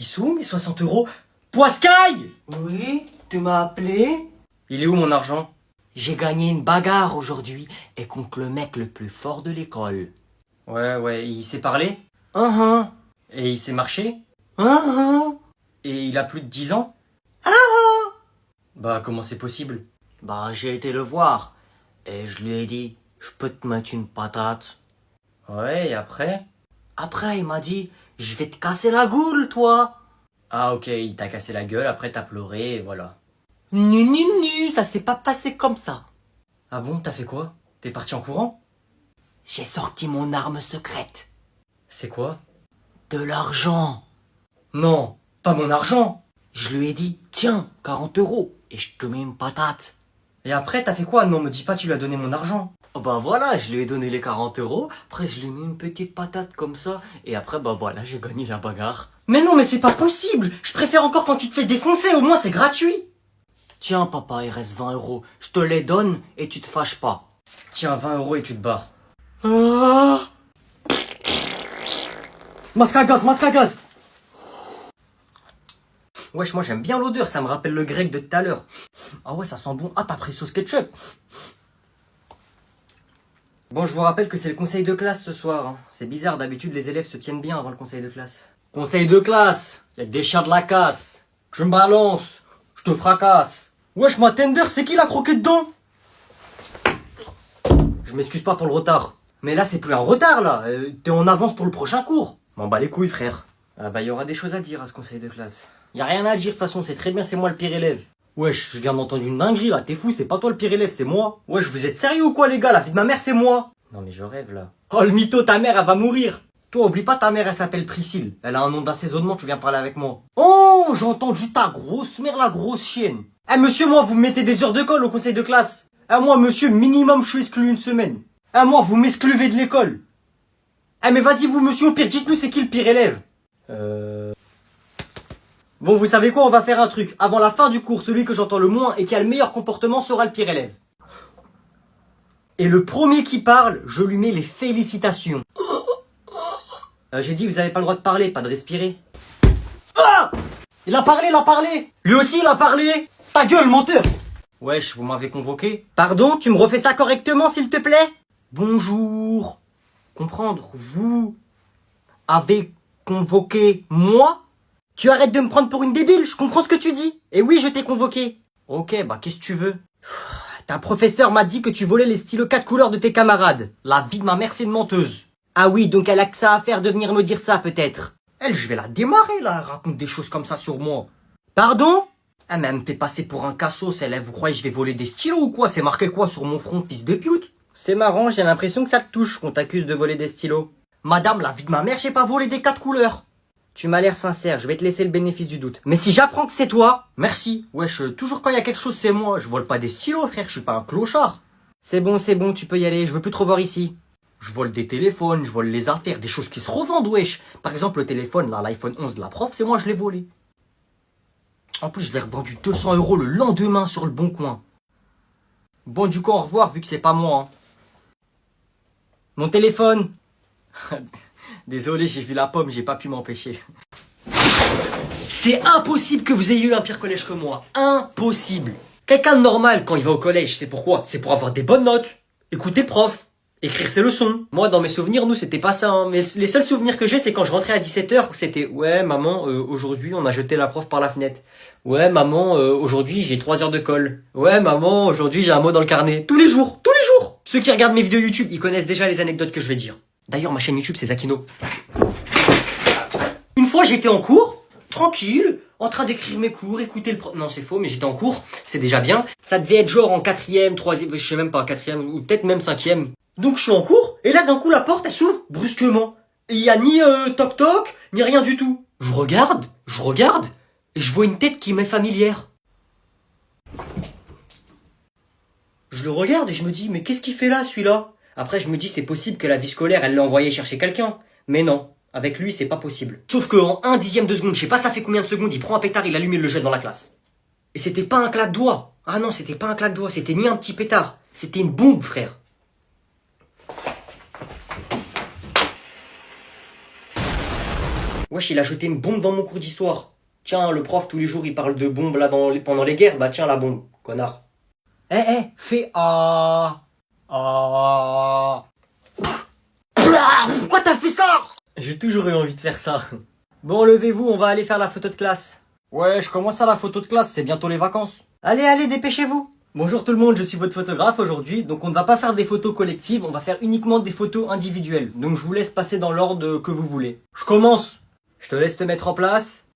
Ils sont où mes 60 euros? Poiscaille! Oui, tu m'as appelé? Il est où mon argent? J'ai gagné une bagarre aujourd'hui et contre le mec le plus fort de l'école. Ouais, il sait parler? Ah Et il sait marcher? ah, Et il a plus de 10 ans? ah. Bah comment c'est possible? Bah j'ai été le voir et je lui ai dit, je peux te mettre une patate. Ouais, et après? Après il m'a dit, je vais te casser la goule toi. Ah ok, il t'a cassé la gueule, après t'as pleuré, et voilà. Nu, ça s'est pas passé comme ça. Ah bon, t'as fait quoi? T'es parti en courant? J'ai sorti mon arme secrète. C'est quoi? De l'argent. Non, pas mon argent! Je lui ai dit, tiens, 40 euros et je te mets une patate. Et après t'as fait quoi? Non, me dis pas tu lui as donné mon argent. Oh bah voilà, je lui ai donné les 40 euros, après je lui ai mis une petite patate comme ça, et après bah voilà, j'ai gagné la bagarre. Mais non, mais c'est pas possible! Je préfère encore quand tu te fais défoncer, au moins c'est gratuit! Tiens papa, il reste 20 euros, je te les donne et tu te fâches pas. Tiens, 20 euros et tu te barres. Ah. Masque à gaz! Wesh, moi j'aime bien l'odeur, ça me rappelle le grec de tout à l'heure. Ah ouais, ça sent bon. Ah, t'as pris sauce ketchup. Bon, je vous rappelle que c'est le conseil de classe ce soir. Hein. C'est bizarre, d'habitude les élèves se tiennent bien avant le conseil de classe. Conseil de classe, y'a que des chiens de la casse. Je me balance, je te fracasse. Wesh, ma tender, c'est qui l'a croqué dedans? Je m'excuse pas pour le retard. Mais là, c'est plus un retard, là. T'es en avance pour le prochain cours. M'en bats les couilles, frère. Ah bah, y aura des choses à dire à ce conseil de classe. Y a rien à dire, de toute façon, c'est très bien, c'est moi le pire élève. Wesh, je viens d'entendre une dinguerie, là. T'es fou, c'est pas toi le pire élève, c'est moi. Wesh, vous êtes sérieux ou quoi, les gars? La vie de ma mère, c'est moi. Non, mais je rêve, là. Oh, le mytho, ta mère, elle va mourir. Toi, oublie pas, ta mère, elle s'appelle Priscille. Elle a un nom d'assaisonnement, tu viens parler avec moi. Oh, j'ai entendu ta grosse mère, la grosse chienne. Eh, monsieur, moi, vous me mettez des heures de colle au conseil de classe. Eh, moi, monsieur, minimum, je suis exclu une semaine. Eh, moi, vous m'excluvez de l'école. Eh, mais vas-y, vous, monsieur, au pire, dites-nous, c'est qui le pire élève? Bon, vous savez quoi, on va faire un truc. Avant la fin du cours, celui que j'entends le moins et qui a le meilleur comportement sera le pire élève. Et le premier qui parle, je lui mets les félicitations. J'ai dit, vous avez pas le droit de parler, pas de respirer. Ah! Il a parlé! Lui aussi, il a parlé! Ta gueule, menteur! Wesh, vous m'avez convoqué? Pardon, tu me refais ça correctement, s'il te plaît? Bonjour. Comprendre, vous avez convoqué moi? Tu arrêtes de me prendre pour une débile, je comprends ce que tu dis. Et oui, je t'ai convoqué. Ok, bah qu'est-ce que tu veux? Ta professeure m'a dit que tu volais les stylos 4 couleurs de tes camarades. La vie de ma mère, c'est une menteuse. Ah oui, donc elle a que ça à faire de venir me dire ça, peut-être. Elle, je vais la démarrer, là, elle raconte des choses comme ça sur moi. Pardon? Ah, mais elle me fait passer pour un cassos, elle, vous croyez que je vais voler des stylos ou quoi? C'est marqué quoi sur mon front, fils de pute? C'est marrant, j'ai l'impression que ça te touche qu'on t'accuse de voler des stylos. Madame, la vie de ma mère, j'ai pas volé des 4 couleurs. Tu m'as l'air sincère, je vais te laisser le bénéfice du doute. Mais si j'apprends que c'est toi, merci. Wesh, toujours quand il y a quelque chose, c'est moi. Je vole pas des stylos, frère, je suis pas un clochard. C'est bon, tu peux y aller, je veux plus te revoir ici. Je vole des téléphones, je vole les affaires, des choses qui se revendent, wesh. Par exemple, le téléphone, là, l'iPhone 11 de la prof, c'est moi, je l'ai volé. En plus, je l'ai revendu 200 € le lendemain sur le bon coin. Bon, du coup, au revoir, vu que c'est pas moi. Hein. Mon téléphone. Désolé, j'ai vu la pomme, j'ai pas pu m'empêcher. C'est impossible que vous ayez eu un pire collège que moi. Impossible. Quelqu'un de normal, quand il va au collège, c'est pourquoi? C'est pour avoir des bonnes notes, écouter prof, écrire ses leçons. Moi, dans mes souvenirs, nous, c'était pas ça. Hein. Mais les seuls souvenirs que j'ai, c'est quand je rentrais à 17h, c'était « Ouais, maman, aujourd'hui, on a jeté la prof par la fenêtre. Ouais, maman, aujourd'hui, j'ai 3 heures de colle. Ouais, maman, aujourd'hui, j'ai un mot dans le carnet. » Tous les jours. Ceux qui regardent mes vidéos YouTube, ils connaissent déjà les anecdotes que je vais dire. D'ailleurs, ma chaîne YouTube, c'est Zakino. Une fois, j'étais en cours, tranquille, en train d'écrire mes cours, écouter le prof. Non, c'est faux, mais j'étais en cours, c'est déjà bien. Ça devait être genre en 4e, 3e, je sais même pas, 4e, ou peut-être même 5e. Donc, je suis en cours, et là, d'un coup, la porte, elle s'ouvre brusquement. Et il y a ni toc-toc, ni rien du tout. Je regarde, et je vois une tête qui m'est familière. Je le regarde et je me dis, mais qu'est-ce qu'il fait là, celui-là? Après, je me dis, c'est possible que la vie scolaire, elle l'a envoyé chercher quelqu'un. Mais non, avec lui, c'est pas possible. Sauf qu'en 1/10 de seconde, je sais pas ça fait combien de secondes, il prend un pétard, il allume et le jette dans la classe. Et c'était pas un claque doigt. Ah non, c'était pas un claque doigt, c'était ni un petit pétard. C'était une bombe, frère. Wesh, il a jeté une bombe dans mon cours d'histoire. Tiens, le prof, tous les jours, il parle de bombes là pendant les guerres. Bah tiens, la bombe, connard. Fais ah. Ah. Pourquoi t'as fait ça? J'ai toujours eu envie de faire ça. Bon, levez-vous, on va aller faire la photo de classe. Ouais, je commence à la photo de classe, c'est bientôt les vacances. Allez, dépêchez-vous. Bonjour tout le monde, je suis votre photographe aujourd'hui. Donc on ne va pas faire des photos collectives, on va faire uniquement des photos individuelles. Donc je vous laisse passer dans l'ordre que vous voulez. Je commence. Je te laisse te mettre en place.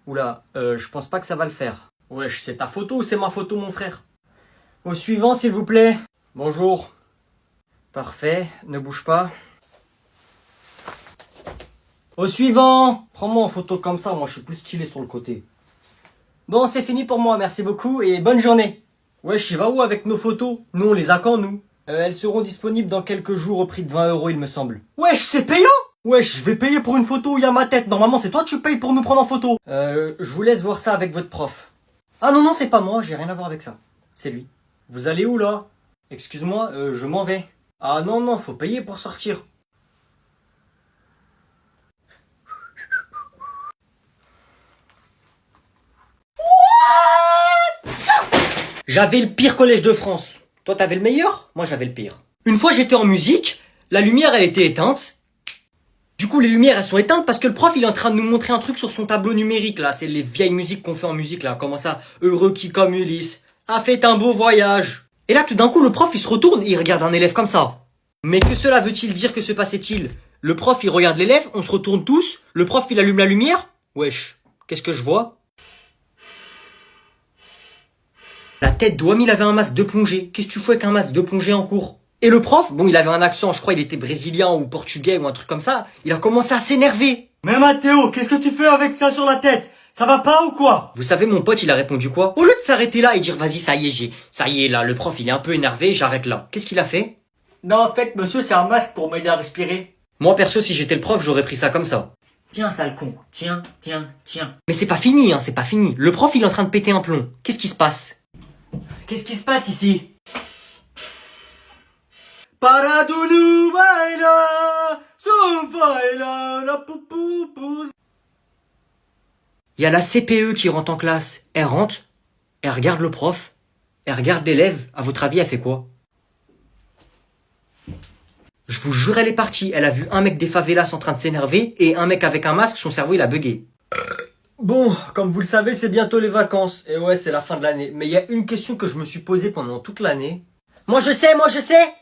Oula, je pense pas que ça va le faire. Wesh, c'est ta photo ou c'est ma photo, mon frère? Au suivant, s'il vous plaît. Bonjour. Parfait, ne bouge pas. Au suivant. Prends-moi en photo comme ça, moi je suis plus stylé sur le côté. Bon, c'est fini pour moi, merci beaucoup et bonne journée. Wesh, il va où avec nos photos? Nous, on les a quand, nous? Elles seront disponibles dans quelques jours au prix de 20 €, il me semble. Wesh, c'est payant? Wesh, je vais payer pour une photo où il y a ma tête. Normalement, c'est toi qui payes pour nous prendre en photo. Je vous laisse voir ça avec votre prof. Ah non, c'est pas moi, j'ai rien à voir avec ça. C'est lui. Vous allez où, là? Excuse-moi, je m'en vais. Ah non, faut payer pour sortir. J'avais le pire collège de France. Toi, t'avais le meilleur? Moi, j'avais le pire. Une fois, j'étais en musique, la lumière, elle était éteinte. Du coup, les lumières, elles sont éteintes parce que le prof, il est en train de nous montrer un truc sur son tableau numérique, là. C'est les vieilles musiques qu'on fait en musique, là. Comment ça? Heureux qui, comme Ulysse, a fait un beau voyage. Et là, tout d'un coup, le prof, il se retourne et il regarde un élève comme ça. Mais que cela veut-il dire? Que se passait-il? Le prof, il regarde l'élève, on se retourne tous. Le prof, il allume la lumière. Wesh, qu'est-ce que je vois? La tête d'Ouam, il avait un masque de plongée. Qu'est-ce que tu fais avec un masque de plongée en cours? Et le prof, bon, il avait un accent, je crois, il était brésilien ou portugais ou un truc comme ça. Il a commencé à s'énerver. Mais Mathéo, qu'est-ce que tu fais avec ça sur la tête? Ça va pas ou quoi? Vous savez, mon pote, il a répondu quoi? Au lieu de s'arrêter là et dire, vas-y, ça y est, là, le prof, il est un peu énervé, j'arrête là. Qu'est-ce qu'il a fait? Non, en fait, monsieur, c'est un masque pour m'aider à respirer. Moi, perso, si j'étais le prof, j'aurais pris ça comme ça. Tiens, sale con. Tiens. Mais c'est pas fini, c'est pas fini. Le prof, il est en train de péter un plomb. Qu'est-ce qui se passe? Qu'est-ce qui se passe ici? Paradulu baila, su baila, la poupou. Il y a la CPE qui rentre en classe. Elle rentre, elle regarde le prof, elle regarde l'élève. À votre avis, elle fait quoi? Je vous jure, elle est partie. Elle a vu un mec des favelas en train de s'énerver et un mec avec un masque, son cerveau, il a bugué. Bon, comme vous le savez, c'est bientôt les vacances. Et ouais, c'est la fin de l'année. Mais il y a une question que je me suis posée pendant toute l'année. Moi je sais.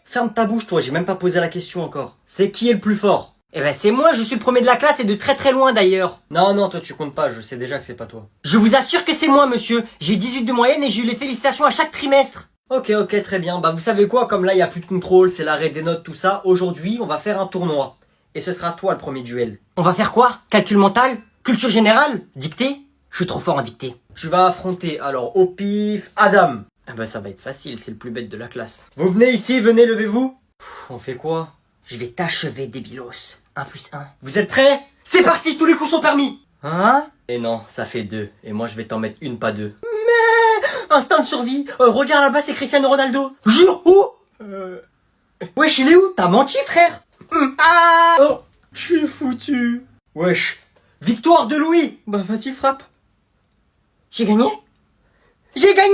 Ferme ta bouche, toi, j'ai même pas posé la question encore. C'est qui est le plus fort? Eh ben c'est moi, je suis le premier de la classe et de très très loin d'ailleurs. Non, toi tu comptes pas, je sais déjà que c'est pas toi. Je vous assure que c'est moi, monsieur. J'ai 18 de moyenne et j'ai eu les félicitations à chaque trimestre. Ok, très bien. Bah vous savez quoi, comme là il y a plus de contrôle, c'est l'arrêt des notes, tout ça. Aujourd'hui, on va faire un tournoi. Et ce sera toi le premier duel. On va faire quoi? Calcul mental? Culture générale? Dictée? Je suis trop fort en dictée. Tu vas affronter, alors, au pif, Adam. Ah bah ça va être facile, c'est le plus bête de la classe. Vous venez ici, venez, levez-vous. On fait quoi? Je vais t'achever, débilos. 1 + 1. Vous êtes prêts? C'est parti, tous les coups sont permis. Hein? Et non, ça fait 2. Et moi je vais t'en mettre une, pas 2. Mais instinct de survie. Regarde là-bas, c'est Cristiano Ronaldo. Jure, où? Wesh, il est où? T'as menti, frère. Ah. Oh, je suis foutu. Wesh. Victoire de Louis. Bah vas-y, frappe. J'ai gagné? J'ai gagné!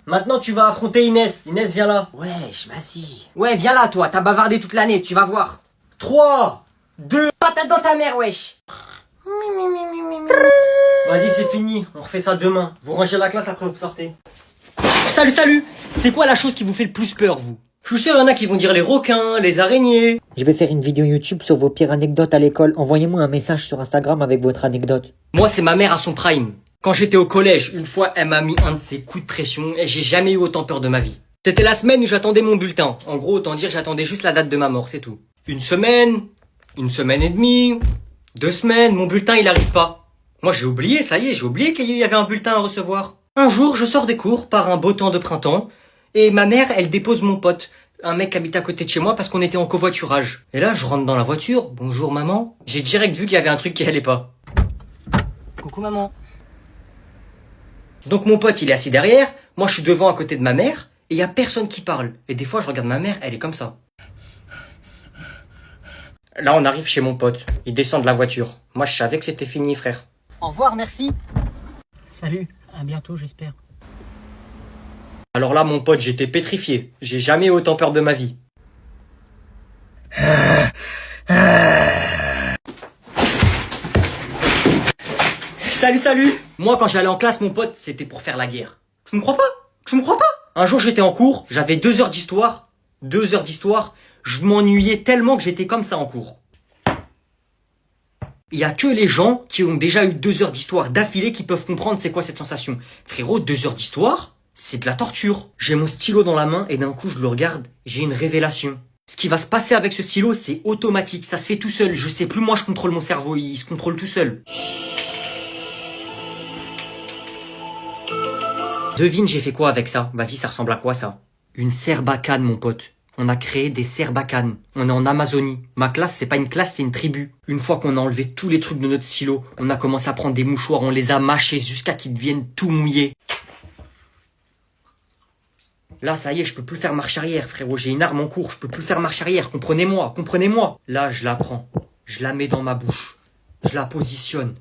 Maintenant tu vas affronter Inès. Inès, viens là. Wesh, vas-y. Ouais, viens là toi, t'as bavardé toute l'année, tu vas voir. 3, 2... Patate dans ta mère, wesh. Vas-y, c'est fini, on refait ça demain. Vous rangez la classe, après vous sortez. Salut. C'est quoi la chose qui vous fait le plus peur, vous? Je suis sûr, il y en a qui vont dire les requins, les araignées. Je vais faire une vidéo YouTube sur vos pires anecdotes à l'école. Envoyez-moi un message sur Instagram avec votre anecdote. Moi, c'est ma mère à son prime. Quand j'étais au collège, une fois, elle m'a mis un de ses coups de pression et j'ai jamais eu autant peur de ma vie. C'était la semaine où j'attendais mon bulletin. En gros, autant dire, j'attendais juste la date de ma mort, c'est tout. Une semaine et demie, 2 semaines, mon bulletin, il arrive pas. Moi, j'ai oublié, ça y est, j'ai oublié qu'il y avait un bulletin à recevoir. Un jour, je sors des cours par un beau temps de printemps et ma mère, elle dépose mon pote, un mec qui habite à côté de chez moi parce qu'on était en covoiturage. Et là, je rentre dans la voiture. Bonjour maman. J'ai direct vu qu'il y avait un truc qui allait pas. Coucou maman. Donc mon pote, il est assis derrière, moi je suis devant à côté de ma mère, et il y a personne qui parle. Et des fois, je regarde ma mère, elle est comme ça. Là, on arrive chez mon pote. Il descend de la voiture. Moi, je savais que c'était fini, frère. Au revoir, merci. Salut, à bientôt, j'espère. Alors là, mon pote, j'étais pétrifié. J'ai jamais eu autant peur de ma vie. Salut, salut. Moi, quand j'allais en classe, mon pote, c'était pour faire la guerre. Tu me crois pas? Tu me crois pas? Un jour, j'étais en cours, j'avais 2 heures d'histoire. 2 heures d'histoire. Je m'ennuyais tellement que j'étais comme ça en cours. Il y a que les gens qui ont déjà eu 2 heures d'histoire d'affilée qui peuvent comprendre c'est quoi cette sensation. Frérot, 2 heures d'histoire, c'est de la torture. J'ai mon stylo dans la main et d'un coup, je le regarde, j'ai une révélation. Ce qui va se passer avec ce stylo, c'est automatique, ça se fait tout seul. Je sais plus, moi, je contrôle mon cerveau, il se contrôle tout seul. Devine, j'ai fait quoi avec ça? Vas-y, ça ressemble à quoi ça? Une serbacane, mon pote. On a créé des serbacanes. On est en Amazonie. Ma classe, c'est pas une classe, c'est une tribu. Une fois qu'on a enlevé tous les trucs de notre stylo, on a commencé à prendre des mouchoirs, on les a mâchés jusqu'à qu'ils deviennent tout mouillés. Là, ça y est, je peux plus faire marche arrière, frérot. J'ai une arme en cours, je peux plus faire marche arrière. Comprenez-moi, comprenez-moi. Là, je la prends. Je la mets dans ma bouche. Je la positionne.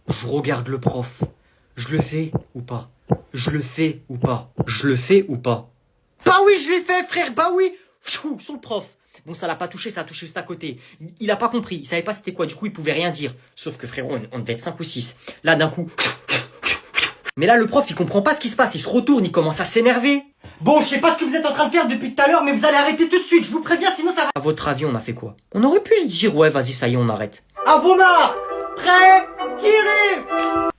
Je regarde le prof. Je le fais ou pas? Je le fais ou pas? Je le fais ou pas? Bah oui, je l'ai fait, frère, bah oui. Pfiou, sur le prof. Bon, ça l'a pas touché, ça a touché juste à côté. Il a pas compris, il savait pas c'était quoi, du coup, il pouvait rien dire. Sauf que, frérot, on devait être 5 ou 6. Là, d'un coup... Mais là, le prof, il comprend pas ce qui se passe, il se retourne, il commence à s'énerver. Bon, je sais pas ce que vous êtes en train de faire depuis tout à l'heure, mais vous allez arrêter tout de suite, je vous préviens, sinon ça va... À votre avis, on a fait quoi? On aurait pu se dire, ouais, vas-y, ça y est, on arrête. À vos marques! Prêts? Tirez!